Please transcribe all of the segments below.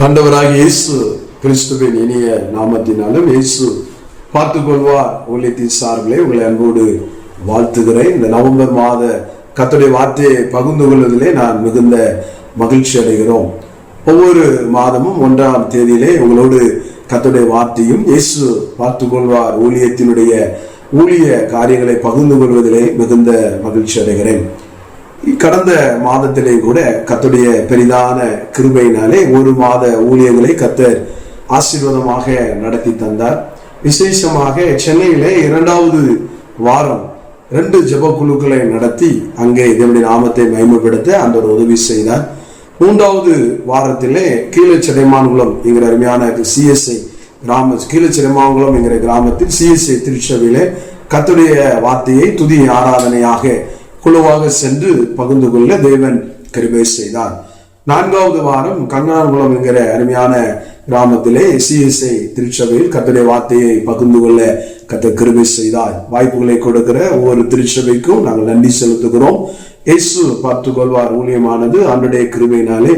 ஆண்டவராகிய இயேசு கிறிஸ்துவின் இனிய நாமத்தினாலும் இயேசு பார்த்துக்கொள்வார் ஊழியத்தின் சார்பிலே உங்களை அன்போடு வாழ்த்துகிறேன். இந்த நவம்பர் மாத கர்த்தருடைய வார்த்தையை பகிர்ந்து கொள்வதிலே நான் மிகுந்த மகிழ்ச்சி அடைகிறோம். ஒவ்வொரு மாதமும் 1ஆம் தேதியிலே உங்களோடு கர்த்தருடைய வார்த்தையும் இயேசு பார்த்துக்கொள்வார் ஊழியத்தினுடைய ஊழிய காரியங்களை பகிர்ந்து கொள்வதிலே மிகுந்த மகிழ்ச்சி அடைகிறேன். கடந்த மாதத்திலே கூட கர்த்தருடைய பெரிதான கிருபையினாலே ஒரு மாத ஊழியங்களை கர்த்தர் ஆசீர்வாதமாக நடத்தி தந்தார். விசேஷமாக சென்னையிலே 2வது வாரம் 2 ஜெப குழுக்களை நடத்தி அங்கே தேவனுடைய நாமத்தை மகிமைப்படுத்த ஆண்டவர் உதவி செய்தார். 3வது வாரத்திலே கீழச்செடைமான்குளம் என்கிற அருமையான சிஎஸ்ஐ கிராம கீழச்செடைமான்குளம் என்கிற கிராமத்தில் சிஎஸ்ஐ திருச்சபையிலே கர்த்தருடைய வார்த்தையை துதி ஆராதனையாக குழுவாக சென்று பகிர்ந்து கொள்ள தேவன் கிருபை செய்தார். 4வது வாரம் கங்கனாங்குளம் என்கிற அருமையான கிராமத்திலே சிஎஸ்ஐ திருச்சபையில் கர்த்தருடைய வார்த்தையை பகிர்ந்து கொள்ள கர்த்தர் கிருபை செய்தார். வாய்ப்புகளை கொடுக்கிற ஒவ்வொரு திருச்சபைக்கும் நாங்கள் நன்றி செலுத்துகிறோம். இயேசு பார்த்துக்கொள்வார் ஊழியமானது ஆண்டவருடைய கிருபையினாலே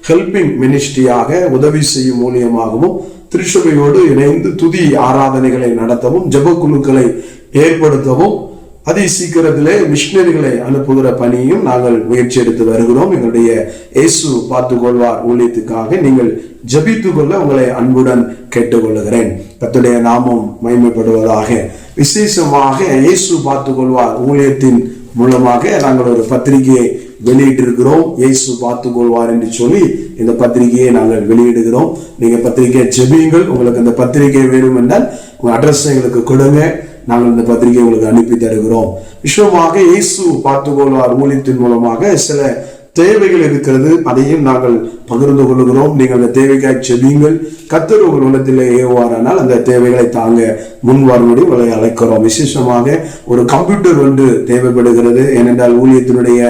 ஹெல்பிங் மினிஸ்ட்ரியாக உதவி செய்யும் ஊழியமாகவும் திருச்சபையோடு இணைந்து துதி ஆராதனைகளை நடத்தவும் ஜெப குழுக்களை ஏற்படுத்தவும் அதி சீக்கிரத்திலே மிஷினரிகளை அனுப்புகிற பணியும் நாங்கள் முயற்சி எடுத்து வருகிறோம். எங்களுடைய இயேசு பார்த்துக்கொள்வார் ஊழியத்துக்காக நீங்கள் ஜெபித்துக் கொள்ள உங்களை அன்புடன் கேட்டுக்கொள்கிறேன். கர்த்தருடைய நாமம் மகிமைப்படுவதாக. விசேஷமாக இயேசு பார்த்துக்கொள்வார் ஊழியத்தின் மூலமாக நாங்கள் ஒரு பத்திரிகையை வெளியிட்டிருக்கிறோம். இயேசு பார்த்துக்கொள்வார் என்று சொல்லி இந்த பத்திரிகையை நாங்கள் வெளியிடுகிறோம். நீங்க பத்திரிகையை ஜெபியுங்கள். உங்களுக்கு அந்த பத்திரிகை வேணும் என்றால் உங்க அட்ரஸ் எங்களுக்கு கொடுங்க. நாங்கள் இந்த பத்திரிகை உங்களுக்கு அனுப்பி தருகிறோம். விஷயமாக இயேசு பார்த்துக்கொள்வார் ஊழியத்தின் மூலமாக சில தேவைகள் இருக்கிறது, அதையும் நாங்கள் பகிர்ந்து கொள்கிறோம். நீங்கள் அந்த தேவைக்காக செபியுங்கள். கர்த்தர் உங்கள் உள்ளத்திலே ஏவாரானால் அந்த தேவைகளை தாங்க முன் வரும்படி உங்களை அழைக்கிறோம். விசேஷமாக ஒரு கம்ப்யூட்டர் ஒன்று தேவைப்படுகிறது. ஏனென்றால் ஊழியத்தினுடைய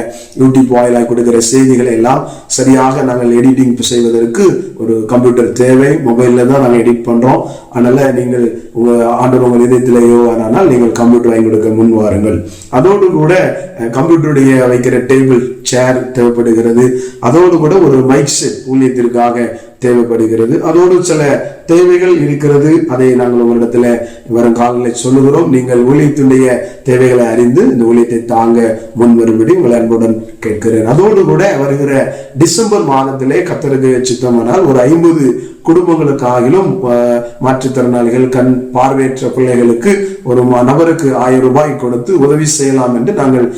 யூடியூப் வாயிலாக கொடுக்கிற செய்திகளை எல்லாம் சரியாக நாங்கள் எடிட்டிங் செய்வதற்கு ஒரு கம்ப்யூட்டர் தேவை. மொபைல்ல தான் நாங்கள் எடிட் பண்றோம். அதனால நீங்கள் ஆண்டவர் உங்கள் இதயத்திலே ஏவாரானால் நீங்கள் கம்ப்யூட்டர் வாங்கி கொடுக்க முன் வாருங்கள். அதோடு கூட கம்ப்யூட்டருடைய வைக்கிற டேபிள் சேர் தேவைப்படுகிறது. அதோடு கூட ஒரு மைக் செட் ஊழியத்திற்காக தேவைப்படுகிறது. அதோடு சில தேவைகள் இருக்கிறது. அதை நாங்கள் உங்களிடத்துல வரும் காலங்களில் சொல்லுகிறோம். நீங்கள் ஊழியத்துடைய தேவைகளை அறிந்து இந்த ஊழியத்தை தாங்க முன் வரும்படி உங்களை அன்புடன் கேட்கிறேன். அதோடு கூட வருகிற டிசம்பர் மாதத்திலே கர்த்தருக்கு சித்தமானால் ஒரு 50 குடும்பங்களுக்காகிலும் மாற்றுத்திறனாளிகள் கண் பார்வையற்ற பிள்ளைகளுக்கு ஒரு நபருக்கு 1000 ரூபாய் கொடுத்து உதவி செய்யலாம் என்று நாங்கள்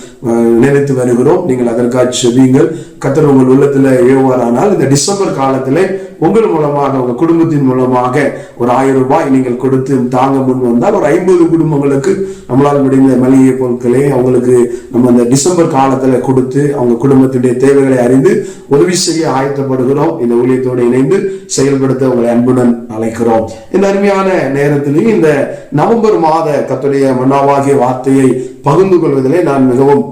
நினைத்து வருகிறோம். நீங்கள் அதற்காக செபியுங்கள். கர்த்தர் உங்கள் உள்ளத்துல ஏவாரானால் இந்த டிசம்பர் காலத்திலே உங்கள் மூலமாக உங்க குடும்பத்தின் மூலமாக ஒரு 1000 ரூபாய் நீங்கள் கொடுத்து தாங்க முன் வந்தால் ஒரு 50 குடும்பங்களுக்கு நம்மளால் முடிந்த மளிகை பொருட்களை அவங்களுக்கு நம்ம இந்த டிசம்பர் காலத்துல கொடுத்து அவங்க குடும்பத்துடைய தேவைகளை அறிந்து உதவி செய்ய ஆயத்தப்படுகிறோம். இந்த ஊழியத்தோடு இணைந்து செயல்படுத்த உங்களை அன்புடன் அழைக்கிறோம். இந்த அருமையான நேரத்திலேயே இந்த நவம்பர் மாத கர்த்தருடைய மன்னாவாகிய வார்த்தையை பகிர்ந்து கொள்வதிலே நான் மிகவும்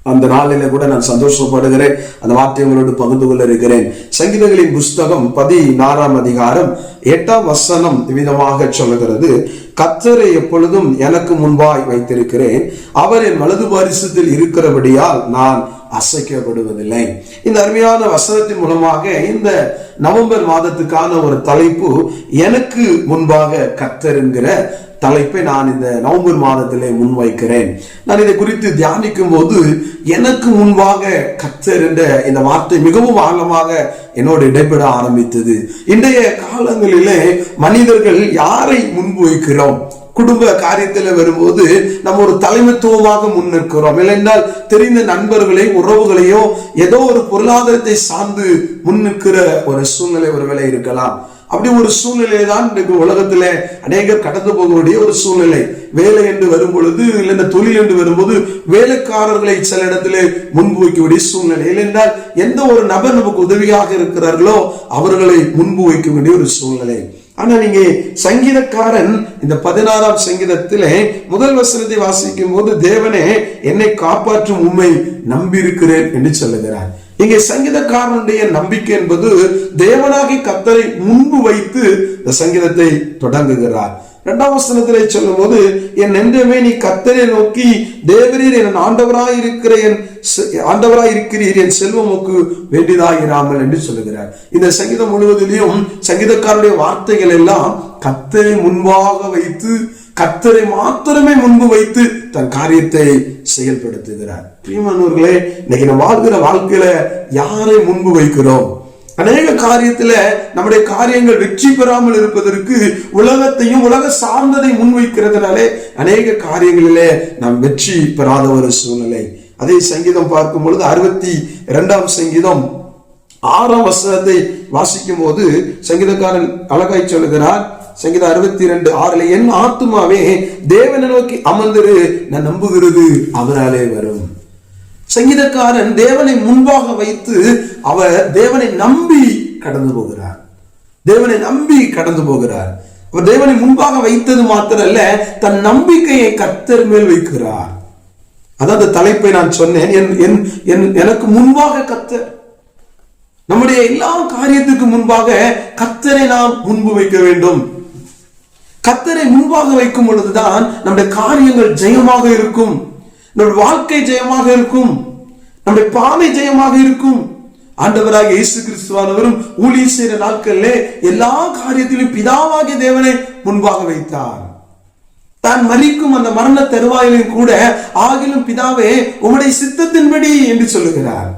அந்த நாளில கூட நான் சந்தோஷப்படுகிறேன். அந்த வார்த்தை உங்களோடு பகிர்ந்து கொள்ள இருக்கிறேன். சங்கீதங்களின் புஸ்தகம் 16ஆம் அதிகாரம் 8ஆம் வசனம் விதமாக சொல்லுகிறது, கர்த்தரை எப்பொழுதும் எனக்கு முன்பாய் வைத்திருக்கிறேன், அவர் என் வலது பாரிசத்தில் இருக்கிறபடியால் நான் அசைக்கப்படுவதில்லை. இந்த அருமையான வசனத்தின் மூலமாக இந்த நவம்பர் மாதத்துக்கான ஒரு தலைப்பு எனக்கு முன்பாக கர்த்தர் என்கிற தலைப்பை நான் இந்த நவம்பர் மாதத்திலே முன்வைக்கிறேன். நான் இதை குறித்து தியானிக்கும் போது எனக்கு முன்பாக கர்த்தர் என்ற இந்த வார்த்தை மிகவும் ஆழமாக என்னோடு இடைப்பட ஆரம்பித்தது. இன்றைய காலங்களிலே மனிதர்கள் யாரை முன்பு வைக்கிறோம்? குடும்ப காரியத்தில் வரும்போது நம்ம ஒரு தலைமைத்துவமாக முன்னிற்கிறோம். இல்லைன்றால் தெரிந்த நண்பர்களை உறவுகளையோ ஏதோ ஒரு பொருளாதாரத்தை சார்ந்து முன்னிற்கிற ஒரு சூழ்நிலை ஒருவேளை இருக்கலாம். அப்படி ஒரு சூழ்நிலை தான் இன்றைக்கு உலகத்துல அநேகர் கடந்து போகக்கூடிய ஒரு சூழ்நிலை. வேலை என்று வரும் பொழுது இல்லைன்னா தொழில் என்று வரும்போது வேலைக்காரர்களை சில இடத்திலே முன்பு வைக்கக்கூடிய சூழ்நிலை. இல்லைன்றால் எந்த ஒரு நபர் நமக்கு உதவியாக இருக்கிறார்களோ அவர்களை முன்பு வைக்க வேண்டிய ஒரு சூழ்நிலை. ஆனா நீங்க சங்கீதக்காரன் இந்த 16ஆம் சங்கீதத்திலே முதல் வசனத்தை வாசிக்கும் போது, தேவனே என்னை காப்பாற்றும் உம்மை நம்பி இருக்கிறேன் என்று சொல்லுகிறார். இங்கே சங்கீதக்காரனுடைய நம்பிக்கை என்பது தேவனாகி கர்த்தரை முன்பு வைத்து இந்த சங்கீதத்தை தொடங்குகிறார். 2ஆம் வசனத்திலே சொல்லும் போது, என் நெஞ்சமே நீ கர்த்தரை நோக்கி தேவரீர் என் ஆண்டவராயிருக்கிறீர், என் செல்வமுக்கு வேண்டியதாயிராமல் என்று சொல்லுகிறார். இந்த சங்கீதம் முழுவதிலும் சங்கீதக்காரருடைய வார்த்தைகள் எல்லாம் கர்த்தரை முன்பாக வைத்து, கர்த்தரை மாத்திரமே முன்பு வைத்து தன் காரியத்தை செயல்படுத்துகிறார். பிரியமானவர்களே, இன்னைக்கு நம்ம வாழ்கிற வாழ்க்கையில யாரை முன்பு வைக்கிறோம்? அநேக காரியத்துல நம்முடைய காரியங்கள் வெற்றி பெறாமல் இருப்பதற்கு உலகத்தையும் உலக சார்ந்ததை முன்வைக்கிறதுனாலே அநேக காரியங்களிலே நாம் வெற்றி பெறாத ஒரு சூழ்நிலை. அதே சங்கீதம் பார்க்கும் பொழுது 62ஆம் சங்கீதம் 6ஆம் வசனத்தை வாசிக்கும் போது சங்கீதக்காரன் அழகாய் சொல்லுகிறார். சங்கீதம் 62:6, என் ஆத்துமாவே தேவனை நோக்கி அமர்ந்திரு, நான் நம்புகிறது அவராலே வரும். சங்கீதக்காரன் தேவனை முன்பாக வைத்து அவர் தேவனை நம்பி கடந்து போகிறார். தேவனை நம்பி கடந்து போகிறார். அவர் தேவனை முன்பாக வைத்தது மாத்திரல்ல, தன் நம்பிக்கையை கர்த்தர் மேல் வைக்கிறார். அதாவது தலைப்பை நான் சொன்னேன், எனக்கு முன்பாக கர்த்தர். நம்முடைய எல்லா காரியத்துக்கு முன்பாக கர்த்தரை நாம் முன்பு வைக்க வேண்டும். கர்த்தரை முன்பாக வைக்கும் பொழுதுதான் நம்முடைய காரியங்கள் ஜெயமாக இருக்கும், நம்முடைய வாழ்க்கை ஜெயமாக இருக்கும், நம்முடைய பாதை ஜெயமாக இருக்கும். ஆண்டவராக இயேசு கிறிஸ்துவானவரும் ஊழியம் செய்கிற நாட்களிலே எல்லா காரியத்திலும் பிதாவாகிய தேவனை முன்பாக வைத்தார். தான் மரிக்கும் அந்த மரண தருவாயிலும் கூட, ஆகிலும் பிதாவே உம்முடைய சித்தத்தின்படி என்று சொல்லுகிறார்.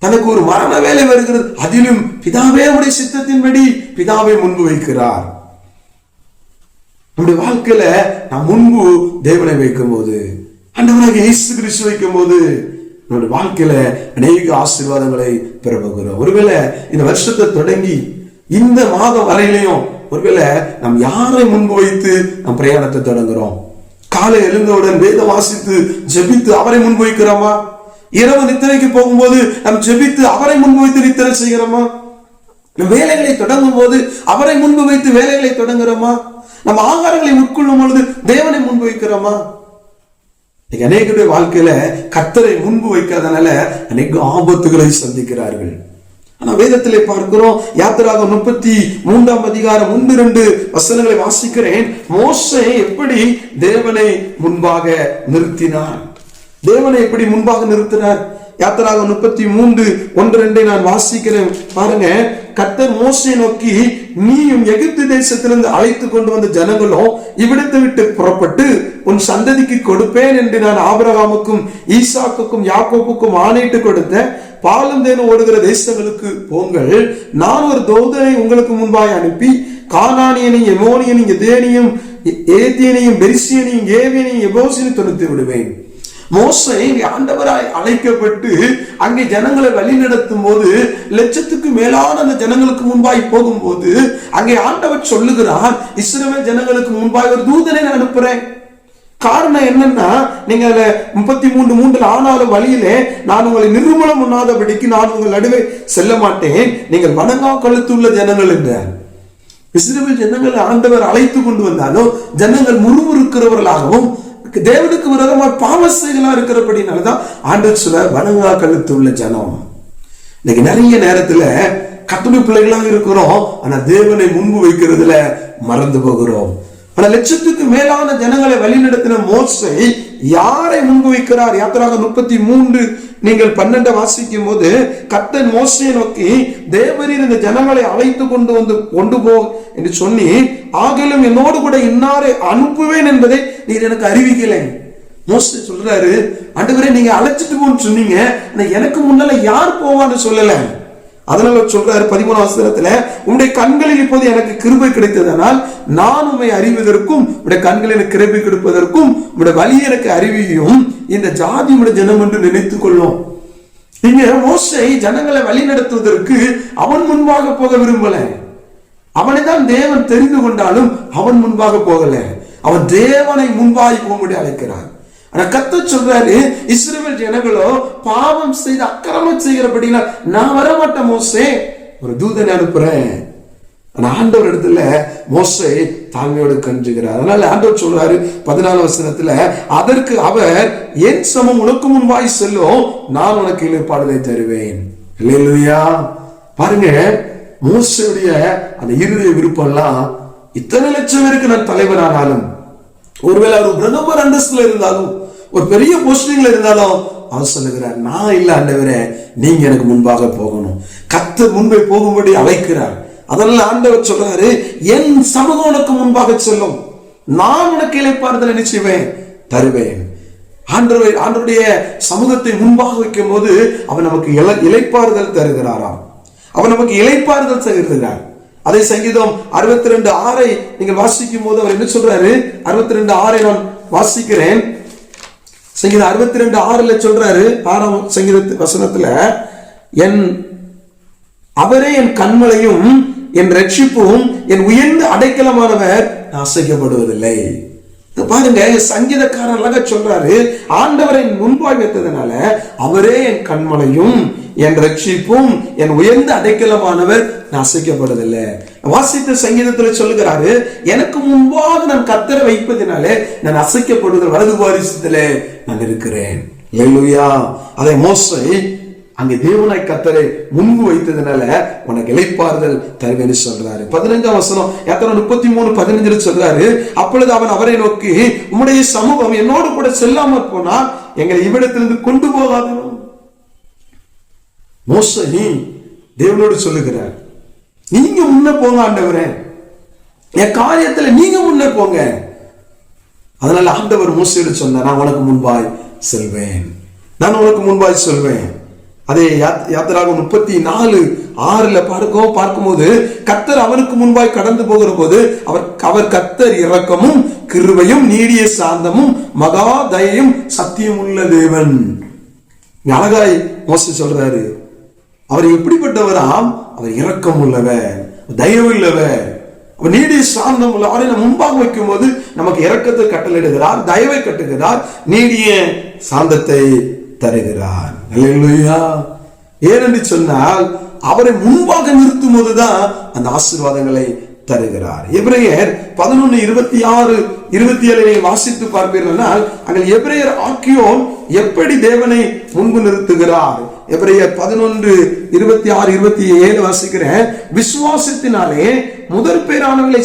தனக்கு ஒரு மரண வேலை வருகிறது, அதிலும் பிதாவே உம்முடைய சித்தத்தின்படி பிதாவை முன்பு வைக்கிறார். நம்முடைய வாழ்க்கையில நாம் முன்பு தேவனை வைக்கும் போது, ஆண்டவராக இயேசு கிறிஸ்து வைக்கும் போது நம்முடைய வாழ்க்கையில அநேக ஆசீர்வாதங்களை பெற போகிறோம். ஒருவேளை இந்த வருஷத்தை தொடங்கி இந்த மாதம் வரையிலையும் ஒருவேளை நாம் யாரை முன்பு வைத்து நம் பிரயாணத்தை தொடங்குறோம்? காலை எழுந்தவுடன் வேதம் வாசித்து ஜெபித்து அவரை முன்பு வைக்கிறோமா? இரவு நித்திரைக்கு போகும்போது நாம் ஜெபித்து அவரை முன்பு வைத்து நித்திரை செய்கிறோமா? வேலைகளை தொடங்கும் போது அவரை முன்பு வைத்து வேலைகளை தொடங்குறோமா? நம்ம ஆகாரங்களை உட்கொள்ளும் பொழுது தேவனை முன்பு வைக்கிறோமா? அநேகருடைய வாழ்க்கையில கர்த்தரை முன்பு வைக்காதனால அநேக ஆபத்துகளை சந்திக்கிறார்கள். ஆனா வேதத்திலே பார்க்கிறோம், யாத்திராகமம் 33ஆம் அதிகாரம் 1-2 வசனங்களை வாசிக்கிறேன். மோசே எப்படி தேவனை முன்பாக நிறுத்தினார்? தேவனை எப்படி முன்பாக நிறுத்தினார்? யாத்திராகமம் 33:1-2 நான் வாசிக்கிறேன் பாருங்க. கர்த்தர் மோசேயை நோக்கி, நீயும் எகிப்து தேசத்திலிருந்து அழைத்து கொண்டு வந்த ஜனங்களும் இவ்விடத்தை விட்டு புறப்பட்டு உன் சந்ததிக்கு கொடுப்பேன் என்று நான் ஆபிரகாமுக்கும் ஈசாக்குக்கும் யாக்கோப்புக்கும் ஆணையிட்டு கொடுத்த பாலும் தேனும் ஓடுகிற தேசங்களுக்கு போங்கள். நான் ஒரு தூதனை உங்களுக்கு முன்பாக அனுப்பி கானானியனையும் எமோனியனையும் எதேனியும் ஏத்தியனையும் பெரிசியனையும் ஏவியனையும் எபோசியனையும் துரத்தி விடுவேன். மோசே ஆண்டவராய் அழைக்கப்பட்டு அங்கே ஜனங்களை வழி நடத்தும் போது, லட்சத்துக்கு மேலான அந்த ஜனங்களுக்கு முன்பாய் போகும்போது அங்கே ஆண்டவர் சொல்லுகிறார், இஸ்ரவேல் ஜனங்களுக்கு முன்பாய் ஒரு தூதனை நான் அனுப்புறேன். காரணம் என்னன்னா, நீங்க 33:3 ஆனாலும் வழியிலே நான் உங்களை நிர்மூலம் பண்ணாதபடிக்கு நான் உங்கள் நடுவே செல்ல மாட்டேன், நீங்கள் வணங்கா கழுத்துள்ள ஜனங்கள் என்றார். இஸ்ரவேல் ஜனங்களை ஆண்டவர் அழைத்து கொண்டு வந்தாலும் ஜனங்கள் முறுமுறுக்கிறவர்களாகவும் தேவனுக்கு விரோதமாக பாவசைகளா இருக்கிறபடினாலதான் ஆண்டவர் சொல்ல வணங்கா கழுத்து உள்ள ஜனம். இன்னைக்கு நிறைய நேரத்துல கர்த்தருடைய பிள்ளைகளாக இருக்கிறோம், ஆனா தேவனை முன்பு வைக்கிறதுல மறந்து போகிறோம். ஆனா லட்சத்துக்கு மேலான ஜனங்களை வழிநடத்தின மோசே யாரை முன்பு வைக்கிறார்? யாத்திராகமம் 33 நீங்கள் 12 வாசிக்கும் போது, கர்த்தர் மோசேயை நோக்கி, தேவரீர் இந்த ஜனங்களை அழைத்து கொண்டு போ என்று சொல்லி, ஆகிலும் என்னோடு கூட இன்னாரை அனுப்புவேன் என்பதை நீர் எனக்கு அறிவிக்கலை. மோசே சொல்றாரு, ஆண்டவரே நீங்க அழைச்சிட்டு போன்னு சொன்னீங்க, எனக்கு முன்னால யார் போவான்னு சொல்லல. அதனால சொல்றாரு 13ஆம் வசனத்துல, உம்முடைய கண்களில் இப்போது எனக்கு கிருபை கிடைத்ததனால் நான் உம்மை அறிவதற்கும் உம்முடைய கண்களில் எனக்கு கிருபை கொடுப்பதற்கும் உம்முடைய வழி எனக்கு அறிவியும் இந்த ஜாதி உம்முடைய ஜனம் என்று நினைத்துக் கொள்ளும். இங்க மோசே ஜனங்களை வழி நடத்துவதற்கு அவன் முன்பாக போக விரும்பல. அவனை தான் தேவன் தெரிந்து கொண்டாலும் அவன் முன்பாக போகல. அவன் தேவனை முன்பாக போகும்படி அழைக்கிறான். ஆனா கர்த்தர் சொல்றாரு, இஸ்ரவேல் ஜனங்களோ பாவம் செய்து அக்கிரமம் செய்கிறபடினா நான் வரமாட்டேன் மோசே, ஒரு தூதனை அனுப்புறேன். ஆனா ஆண்டவர் இடத்துல மோசே தாழ்மையோடு கஞ்சுகிறார். அதனால ஆண்டவர் சொல்றாரு 14 வசனத்துல, அதற்கு அவர் என் சமம் உனக்கு முன்பாய் செல்லும், நான் உனக்கு இளைப்பாறுதலை தருவேன். அல்லேலூயா. பாருங்க, மோசேயுடைய அந்த இருதய விருப்பம் எல்லாம், இத்தனை லட்சம் பேருக்கு நான் தலைவரானாலும், ஒருவேளை அவர் பிரதமர் அந்தஸ்துல இருந்தாலும், ஒரு பெரிய போஸ்டிங்ல இருந்தாலும், அவர் சொல்லுகிறார், நான் இல்ல ஆண்டவரே, நீங்க எனக்கு முன்பாக போகணும். கர்த்தர் முன்பே போகும்படி அழைக்கிறார். அதனால ஆண்டவர் சொல்றாரு, என் சமூகம் உனக்கு முன்பாக செல்லும், நான் உனக்கு இளைப்பாறுதலை நிச்சயமே தருவேன். ஆண்டவருடைய சமூகத்தை முன்பாக வைக்கும் போது அவன் நமக்கு இளைப்பாறுதல் தருகிறாராம். அவன் நமக்கு இளைப்பாறுதல் தருகிறார். அதே சங்கீதம் 62:6 நீங்கள் வாசிக்கும் போது அவர் என்ன சொல்றாரு? 62:6 நான் வாசிக்கிறேன். சங்கீதம் 62:6 சொல்றாரு, 6ஆம் சங்கீத வசனத்துல, அவரே என் கண்மலையும் என் ரட்சிப்பும் என் உயர்ந்த அடைக்கலமானவர், அசைக்கப்படுவதில்லை. பாருங்க, சங்கீதக்காரர் அழகா சொல்றாரு, ஆண்டவரை முன்பாய் வைத்ததுனால அவரே என் கண்மலையும் என் ரட்சிப்பும் என் உயர்ந்த அடைக்கலமானவர், நான் அசைக்கப்படுவதில்லை. வாசித்த சங்கீதத்துல சொல்லுகிறாரு, எனக்கு முன்பாக நான் கர்த்தரை வைப்பதினாலே நான் அசைக்கப்படுவதில் வலது பாரிசத்திலே நான் இருக்கிறேன். அல்லேலூயா. அதை மோசே அங்கே தேவனாய் கர்த்தரை முன்பு வைத்ததுனால உனக்கு இளைப்பாறுதல் தருவேன்னு சொல்றாரு. 15ஆம் வசனம் 33:15 சொல்றாரு, அப்பொழுது அவன் அவரை நோக்கி, உம்முடைய சமூகம் என்னோடு கூட செல்லாமற் போனால் எங்களை இவ்விடத்திலிருந்து கொண்டு போகாது. மோசே தேவனோடு சொல்லுகிறார், நீங்க முன்ன போங்க ஆண்டவரே, என் காரியத்துல நீங்க முன்ன போங்க. அதனால ஆண்டவர் மோசேயோடு சொன்னார், நான் உனக்கு முன்பாய் செல்வேன், நான் உனக்கு முன்பாய் சொல்வேன். அதே யாத்திராகமம் 34:6 பார்க்கும்போது கர்த்தர் அவனுக்கு முன்பாய் கடந்து போகிற போது அவர் கர்த்தர் இரக்கமும் கிருபையும் நீடிய சாந்தமும் மகா தயையும் சத்தியம் உள்ள தேவன். அழகாய் மோசே சொல்றாரு, அவர் எப்படிப்பட்டவராம்? அவர் இரக்கம் உள்ளவர், தயவு உள்ளவர், அவர் நீடிய சாந்தம் உள்ள. அவரை முன்பாக வைக்கும் போது நமக்கு இரக்கத்தை கட்டளையிடுகிறார், தயவை கட்டுகிறார், நீடிய சாந்தத்தை தருகிறார். அல்லேலூயா. ஏனென்று சொன்னால் அவரை முன்பாக நிறுத்தும் போதுதான் அந்த ஆசீர்வாதங்களை தருகிறார். எபிரேயர் 11:26-27 வாசித்து பார்ப்பீர்கள். அங்கே எபிரேயர் ஆக்கியோன் எப்படி தேவனை முன்பு நிறுத்துகிறார்? எபிரேயர் 11:26-27 வாசிக்கிறேன். விசுவாசத்தினாலே முதற் பேரானவர்களை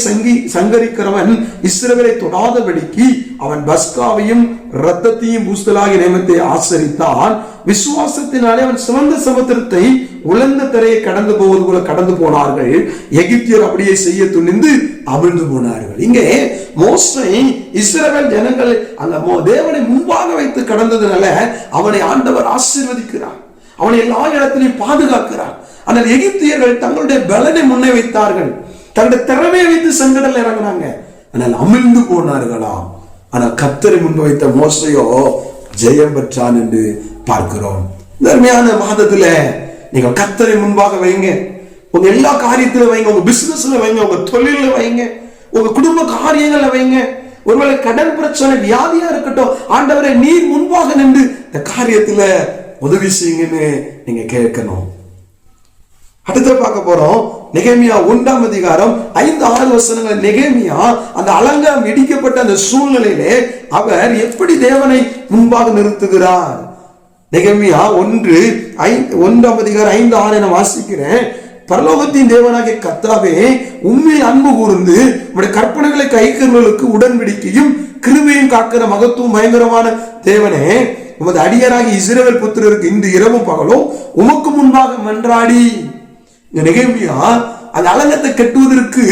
சங்கரிக்கிறவன் இஸ்ரவேலை தொடாதபடிக்கு அவன் பஸ்காவையும் இரத்தத்தையும் பூசலாகிய நியமத்தை ஆசரித்தான். விசுவாசத்தினாலே அவன் சிவந்த சமுத்திரத்தை உலர்ந்த தரையை கடந்து போவது போல கடந்து போனார்கள். எகிப்தியர் அப்படியே செய்ய துணிந்து அமிழ்ந்து போனார்கள். இங்கே மோசே இஸ்ரவேல் ஜனங்கள் அந்த தேவனை முன்பாக வைத்து கடந்ததுனால அவனை ஆண்டவர் ஆசீர்வதிக்கிறார், அவனை எல்லா இடத்திலையும் பாதுகாக்கிறார். ஆனால் எகிப்தியர்கள் தங்களுடைய பலனை முன்னே வைத்தார்கள், தங்களுடைய திறமையை வைத்து செங்கடல் இறங்கினாங்க, ஆனால் அமிழ்ந்து போனார்களாம். ஆனால் கர்த்தரை முன்பு வைத்த மோசையோ ஜெயம் பெற்றான் என்று பார்க்கிறோம். தர்மையான மாதத்துல நீங்கள் கர்த்தரை முன்பாக வைங்க, உங்க எல்லா காரியத்திலும் வைங்க, உங்க பிசினஸ்ல வைங்க, உங்க தொழில வைங்க, உங்க குடும்ப காரியங்கள்ல வைங்க. ஒருவேளை கடன் பிரச்சனை, வியாதியா இருக்கட்டும், ஆண்டவரை நீர் முன்பாக நின்று இந்த காரியத்துல உதவி செய்யுங்கன்னு நீங்க கேட்கணும். அடுத்த பார்க்க போறோம் நெகேமியா 1ஆம் அதிகாரம் 5-6 வசனங்கள். நெகேமியா அந்த அலங்காரம் இடிக்கப்பட்ட அந்த சூழ்நிலையிலே அவர் எப்படி தேவனை முன்பாக நிறுத்துகிறார்? நெகேமியா 1ஆம் அதிகாரம் 5-6 என வாசிக்கிறேன். பரலோகத்தின் தேவனாகிய கர்த்தாவே, உண்மையை அன்பு கூர்ந்து உம்முடைய கற்பனைகளை கைக்கிறவர்களுக்கு உடன்படிக்கையும் கிருபையும் காக்கிற மகத்துவம் பயங்கரமான தேவனே, உமது அடியராகி இஸ்ரவேல் புத்திரருக்கு இன்று இரவும் பகலும் உமக்கு முன்பாக மன்றாடி. நெகேமியா அந்த அலங்கத்தை கட்டுவதற்கு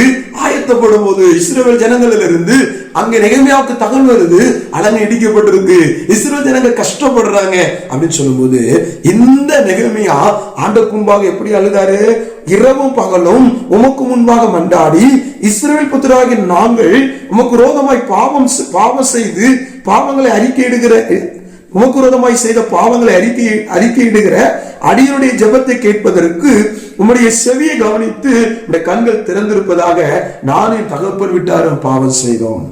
ஆயத்தப்படும் போது இஸ்ரவேல் ஜனங்களிலிருந்து அங்கே நெகேமியாவுக்கு தகவல் வருது, அலங்கம் இடிக்கப்பட்டிருக்கு, இஸ்ரவேல் ஜனங்கள் கஷ்டப்படுறாங்க அப்படின்னு சொல்லும் போது இந்த நெகேமியா ஆண்டவருக்கு முன்பாக எப்படி அழுதாரு? இரவும் பகலும் உமக்கு முன்பாக மன்றாடி, இஸ்ரவேல் புத்திரராகிய நாங்கள் உமக்கு விரோதமாய் பாவம் செய்து பாவங்களை அறிக்கையிடுகிற, உமக்கு விரோதமாய் செய்த பாவங்களை அறிக்கையிடுகிற அடியனுடைய ஜெபத்தை கேட்பதற்கு உம்முடைய செவியை கவனித்து உம்முடைய கண்கள் திறந்திருப்பதாக நானும் தகப்பன் விட்டாரும் பாவம் செய்தோம்.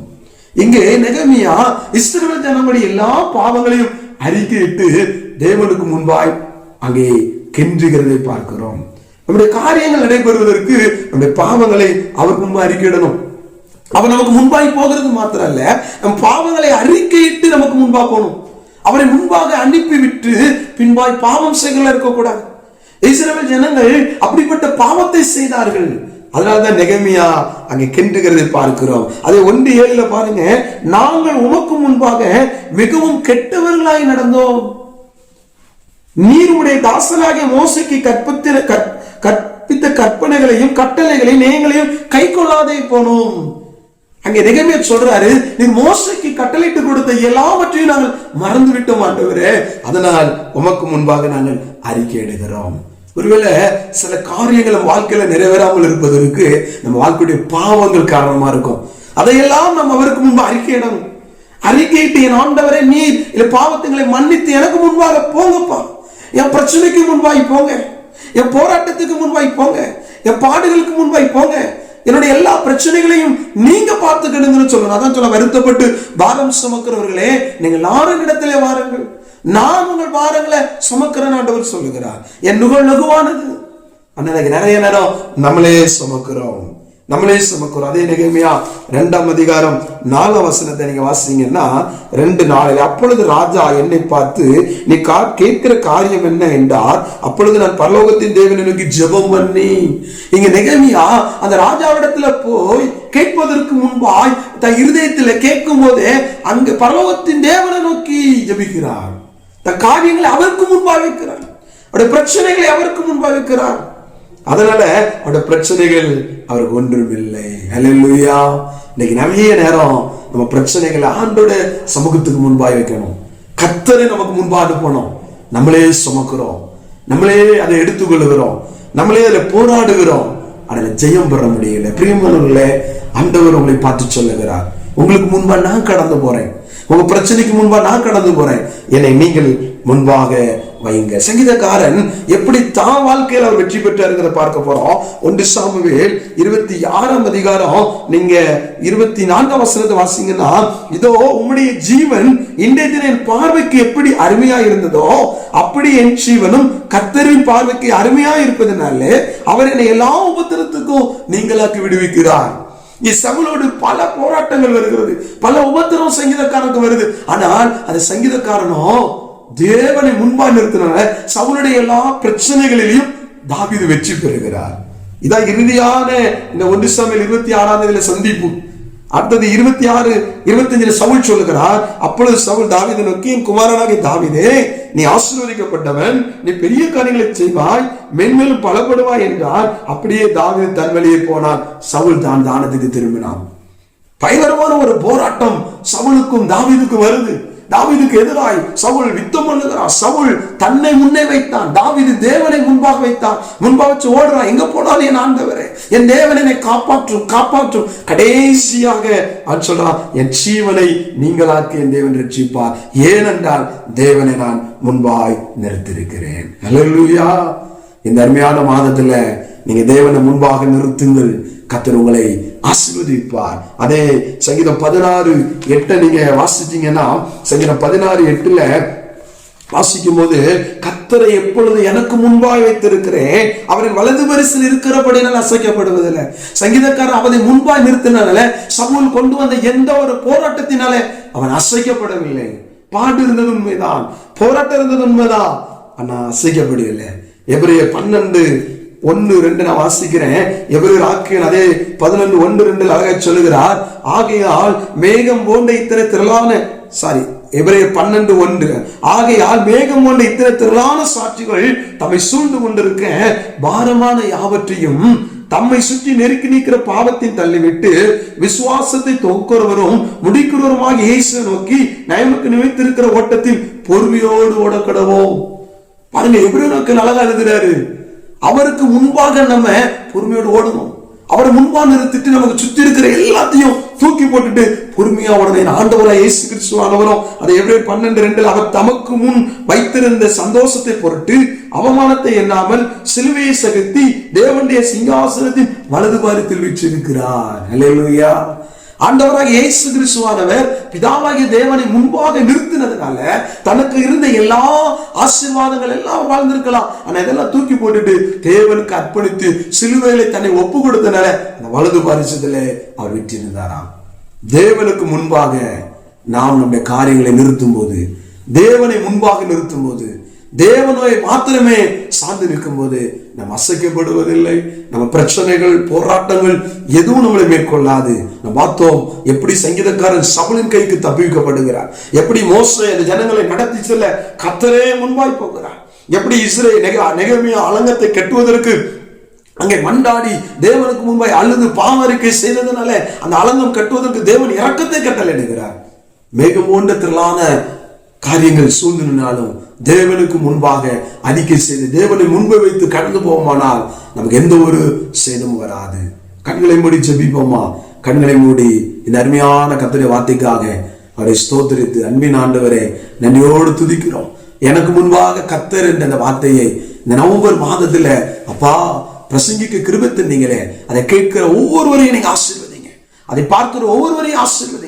இங்கே நெகேமியா இஸ்ரவேல் ஜனங்களுடைய எல்லா பாவங்களையும் அறிக்கையிட்டு தேவனுக்கு முன்பாய் அங்கே கெஞ்சுகிறதை பார்க்கிறோம். நம்முடைய காரியங்கள் நடைபெறுவதற்கு நம்முடைய பாவங்களை அவருக்கு முன்பு அறிக்கையிடணும். அவர் நமக்கு முன்பாய் போகிறது மாத்திரம் அல்ல, நம் பாவங்களை அறிக்கையிட்டு நமக்கு முன்பாக போகணும். அவரை முன்பாக அனுப்பிவிட்டு பின்பாய் பாவம் செய்ய இருக்கக்கூடாது. இஸ்ரவேல் ஜனங்கள் அப்படிப்பட்ட பாவத்தை செய்தார்கள். அதனால்தான் நெகமியா அங்கே கெண்டுகிறதை பார்க்கிறோம். அதை 1:7 பாருங்க, நாங்கள் உமக்கு முன்பாக மிகவும் கெட்டவர்களாய் நடந்தோம். நீர் உடைய தாசனாகிய மோசேக்கு கற்பித்த கற்பனைகளையும் கட்டளைகளையும் நீங்களையும் கை கொள்ளாதே போனோம். அங்கே நெகமியா சொல்றாரு, நீர் மோசேக்கு கட்டளையிட்டு கொடுத்த எல்லாவற்றையும் நாங்கள் மறந்து விட்டோம் ஆண்டவரே, அதனால் உமக்கு முன்பாக நாங்கள் அறிக்கையிடுகிறோம். ஒருவேளை சில காரியங்கள் நம்ம வாழ்க்கையில நிறைவேறாமல் இருப்பதற்கு நம்ம வாழ்க்கையுடைய பாவங்கள் காரணமா இருக்கும். அதையெல்லாம் நம்ம அவருக்கு முன்பு அறிக்கையிடணும். அறிக்கையிட்டு, என் ஆண்டவரே நீர் இல்ல பாவத்துங்களை மன்னித்து எனக்கு முன்பாக போங்கப்பா, என் பிரச்சனைக்கு முன்பாய் போங்க, என் போராட்டத்துக்கு முன்பாய் போங்க, என் பாடுகளுக்கு முன்பாய் போங்க, என்னுடைய எல்லா பிரச்சனைகளையும் நீங்க பார்த்துக்கிடுங்கன்னு சொல்லணும். அதான் சொல்ல, வருத்தப்பட்டு பாரம் சுமக்கிறவர்களே நீங்கள் எல்லாரும் இடத்திலே வாருங்கள், நான் உங்கள் பாரங்களை சுமக்கிறேன் ஆண்டவர் சொல்லுகிறார். என் நுகல் லகுவானது. அன்னைக்கு நிறைய நேரம் நம்மளே சுமக்கிறோம். அதே நெகமியா 2:4 நீங்க வாசிங்கன்னா 2:4, அப்பொழுது ராஜா என்னை பார்த்து, நீ கேட்கிற காரியம் என்ன என்றார். அப்பொழுது நான் பரலோகத்தின் தேவனை நோக்கி ஜெபம் பண்ணி. இங்க நெகமியா அந்த ராஜாவிடத்துல போய் கேட்பதற்கு முன்பாய் தன் இருதயத்துல கேட்கும் போதே அங்கு பரலோகத்தின் தேவனை நோக்கி ஜெபிக்கிறார். தன் காரியங்களை அவருக்கு முன்பாக வைக்கிறார், அவருடைய பிரச்சனைகளை அவருக்கு முன்பாக வைக்கிறார். அதனால அவருடைய பிரச்சனைகள் அவருக்கு ஒன்றும் இல்லை. ஹல்லேலூயா. இன்னைக்கு நிறைய நேரம் நம்ம பிரச்சனைகளை ஆண்டோட சமூகத்துக்கு முன்பாக வைக்கணும். கர்த்தரை நமக்கு முன்பாக அனுப்பணும். நம்மளே சுமக்கிறோம், நம்மளே அதை எடுத்துக்கொள்ளுகிறோம், நம்மளே அதில் போராடுகிறோம், அதில் ஜெயம் பெற முடியல. பிரியமானவர்களே, ஆண்டவர் உங்களை பார்த்து சொல்லுகிறார், உங்களுக்கு முன்பா நான் கடந்து போறேன், உங்க பிரச்சனைக்கு முன்பா நான் கடந்து போறேன், என்னை நீங்கள் முன்பாக வைங்க. சங்கீதக்காரன் எப்படி தான் வாழ்க்கையில் அவர் வெற்றி பெற்றாருங்கிறத பார்க்க போறோம். 1 சாமுவேல் 26 நீங்க 24 வாசிங்கன்னா, இதோ உம்முடைய ஜீவன் இன்றைய தினம் என் பார்வைக்கு எப்படி அருமையா இருந்ததோ அப்படி என் ஜீவனும் கர்த்தரின் பார்வைக்கு அருமையா இருப்பதனால அவர் என்னை எல்லா உபத்திரத்துக்கும் நீங்களாக்கி விடுவிக்கிறார். சவுலோடு பல போராட்டங்கள் வருகிறது, பல உபத்திரம் சங்கீதக்காரனுக்கு வருது. ஆனால் அந்த சங்கீதக்காரனும் தேவனை முன்பா நிறுத்தினால சவுலுடைய எல்லா பிரச்சனைகளிலும் தாவீது வெற்றி பெறுகிறார். இதான் இறுதியான இந்த 1 சாமுவேல் 26 சந்திப்பு. அடுத்தது 26-25 சவுல் சொல்லுகிறார், அப்பொழுது சவுல் தாவீதை நோக்கி, என் குமாரனாகிய தாவீதே, நீ ஆசீர்வதிக்கப்பட்டவன், நீ பெரிய காரியங்களை செய்வாய், மென்மேலும் பலப்படுவாய் என்றார். அப்படியே தாவீது தன் வழியே போனான். சவுல் தான் தானத்துக்கு திரும்பினான். பயங்கரமான ஒரு போராட்டம் சவுலுக்கும் தாவீதுக்கும் வருது. தாவீதுக்கு எதிராய் சவுல் யுத்தம் பண்ணுகிறான். சவுல் தன்னை முன்னே வைத்தான், தாவீது தேவனை முன்பாக வைத்தான். முன்பாக வச்சு ஓடுறான், எங்க போனாலும் என் ஆண்டவரே, என் தேவனை காப்பாற்றும் காப்பாற்றும். கடைசியாக அவன் சொல்றான், என் ஜீவனை நீங்களாக்கி என் தேவன் ரட்சிப்பார், ஏனென்றால் தேவனை நான் முன்பாய் நிறுத்திருக்கிறேன். ஹல்லேலூயா. இந்த அருமையான மாதத்துல நீங்க தேவனை முன்பாக நிறுத்துங்கள், கர்த்தர் உங்களை ஆசீர்வதிப்பார். அதே சங்கீதம் 16:8 நீங்க வாசிச்சீங்கன்னா, சங்கீதம் 16:8 வாசிக்கும் போது, கர்த்தரை எப்பொழுது எனக்கு முன்பாய் வைத்திருக்கிறேன், அவரின் வலது பரிசில் இருக்கிறபடினால் அசைக்கப்படுவதில்லை. சங்கீதக்காரர் அவனை முன்பாய் நிறுத்தினால சவுல் கொண்டு வந்த எந்த ஒரு போராட்டத்தினாலே அவன் அசைக்கப்படவில்லை. பாடு இருந்தது உண்மைதான், போராட்டம் இருந்தது உண்மைதான், ஆனா அசைக்கப்படவில்லை. எபிரேயர் 12:1-2 நான் வாசிக்கிறேன். எபிரேயர் ஆக்கியன் அதே 11:1-2 அழகாக சொல்லுகிறார், ஆகையால் மேகம் போன்ற இத்தனை திரளான எபிரேயர் 12:1, ஆகையால் மேகம் போன்ற இத்தனை திரளான சாட்சிகள் தம்மை சூழ்ந்து கொண்டிருக்க பாரமான யாவற்றையும் தம்மை சுற்றி நெருக்கி நீக்கிற பாவத்தின் தள்ளிவிட்டு விசுவாசத்தை தொகுக்கிறவரும் முடிக்கிறவருமாக இயேசுவை நோக்கி நமக்கு நினைத்திருக்கிற ஓட்டத்தில் பொறுமையோடு ஓடக்கடவோம். பாருங்க, எபிரேயருக்கு அழகா எழுதுறாரு, அவருக்கு முன்பாக நம்ம பொறுமையோடு ஓடணும். அவரை முன்பா நிறுத்திட்டு நமக்கு சுத்தி இருக்கிற எல்லாத்தையும் தூக்கி போட்டுட்டு பொறுமையா உடனே ஆண்டவராய் இயேசு கிறிஸ்துவானவரும் அதை எபிரேயர் 12:2 அவர் தமக்கு முன் வைத்திருந்த சந்தோஷத்தை பொருட்டு அவமானத்தை எண்ணாமல் சிலுவையை சகித்து தேவனுடைய சிங்காசனத்தின் வலது பாரத்தில் வீற்றிருக்கிறார். ஹல்லேலூயா. ஆண்டவராக இயேசு கிறிஸ்துவானவர் பிதாவாகிய தேவனை முன்பாக நிறுத்தினதுனால தனக்கு இருந்த எல்லா ஆசீர்வாதங்கள் எல்லாம் வாழ்ந்திருக்கலாம். ஆனா இதெல்லாம் தூக்கி போட்டுட்டு தேவனுக்கு அர்ப்பணித்து சிலுவையிலே தன்னை ஒப்பு கொடுத்தனால அந்த வலது பாரிசத்துல அவர் விட்டிருந்தாராம். தேவனுக்கு முன்பாக நாம் நம்முடைய காரியங்களை நிறுத்தும் போது, தேவனை முன்பாக நிறுத்தும் போது, தேவனை மாத்திரமே சார்ந்து நிற்கும் போது நம்ம அசைக்கப்படுவதில்லை. நம்ம பிரச்சனைகள், போராட்டங்கள் எதுவும் நம்மளை மேற்கொள்ளாது. நம்ம பார்த்தோம் எப்படி சங்கீதக்காரன் சவுலின் கைக்கு தப்பிக்கப்படுகிறார், எப்படி மோசே அந்த ஜனங்களை நடத்தி செல்ல கர்த்தரே முன்பாய் போகிறார், எப்படி இஸ்ரேல் நெகேமியா அலங்கத்தை கட்டுவதற்கு அங்கே மண்டாடி தேவனுக்கு முன்பாய் அழுது பாவரிக்கை செய்ததுனால அந்த அலங்கம் கட்டுவதற்கு தேவன் இரக்கத்தை கட்டளையிடுகிறார். மேகம் போன்ற திரளான காரியங்கள் சூழ்ந்து நின்றாலும் தேவனுக்கு முன்பாக அறிக்கை செய்து தேவனை முன்பை வைத்து கடந்து போவோமானால் நமக்கு எந்த ஒரு சேதமும் வராது. கண்களை மூடி ஜெபிப்போமா? கண்களை மூடி இந்த அருமையான கர்த்தருடைய வார்த்தைக்காக அவரை ஸ்தோத்திரித்து, அன்பின் ஆண்டவரே நன்றியோடு துதிக்கிறோம். எனக்கு முன்பாக கர்த்தர் என்ற அந்த வார்த்தையை இந்த நவம்பர் மாதத்துல அப்பா பிரசங்கிக்க கிருபை தந்தீங்களே, அதை கேட்கிற ஒவ்வொருவரையும் நீங்க ஆசீர்வதிங்க, அதை பார்க்கிற ஒவ்வொருவரையும் ஆசீர்வதிங்க.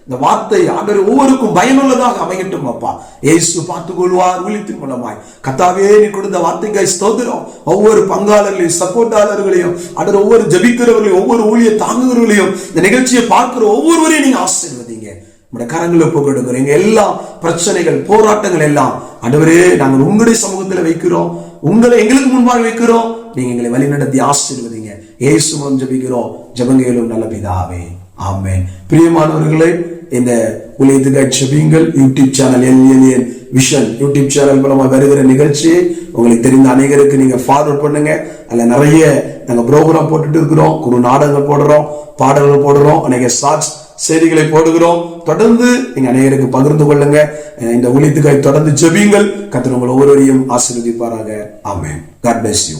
இந்த வார்த்தை ஆண்டவர் ஒவ்வொருக்கும் பயனுள்ளதாக அமையட்டும். அப்பா இயேசு பார்த்துக் கொள்வார் ஊழியத்தின் மூலமாய். கர்த்தாவே நீ கொடுத்த வார்த்தைக்காய் ஸ்தோத்திரம். ஒவ்வொரு பங்காளர்களையும், சப்போர்ட்டாளர்களையும், ஆண்டவர் ஒவ்வொரு ஜெபிக்கிறவர்களையும், ஒவ்வொரு ஊழிய தாங்குகிறவர்களையும், இந்த நிகழ்ச்சியை பார்க்கிற ஒவ்வொருவரையும் நீங்க ஆசீர்வதிங்க. நம்முடைய கரங்களை ஒப்பு கொடுக்கிறீங்க. எல்லா பிரச்சனைகள், போராட்டங்கள் எல்லாம் ஆண்டவரே நாங்கள் உங்களுடைய சமூகத்தில் வைக்கிறோம், உங்களை எங்களுக்கு முன்பாக வைக்கிறோம். நீங்க எங்களை வழி நடத்தி ஆசீர்வதிங்க. இயேசு மூலம் ஜெபிக்கிறோம் ஜெபங்களும் நல்ல பிதாவே, ஆமென். பிரியமானவர்களே, இந்த ஊழியத்துக்காய் ஜெபியுங்கள் YouTube channel LLN vision YouTube channel மூலமா வருகிற நிகழ்ச்சியை உங்களுக்கு தெரிந்த அனைவருக்கு நீங்க ஃபார்வர்ட் பண்ணுங்க. அதுல நிறைய நாங்க ப்ரோக்ராம் போட்டுட்டு இருக்கிறோம், குறு நாடகங்கள் போடுறோம், பாடல்கள் போடுறோம், அநேக ஷார்ட்ஸ் செய்திகளை போடுகிறோம். தொடர்ந்து நீங்க அனைவருக்கு பகிர்ந்து கொள்ளுங்க. இந்த ஊழியத்துக்காய் தொடர்ந்து ஜெபியுங்கள். கர்த்தர் உங்கள் ஒவ்வொருவரையும் ஆசீர்வதிப்பாராக. ஆமென். God bless you.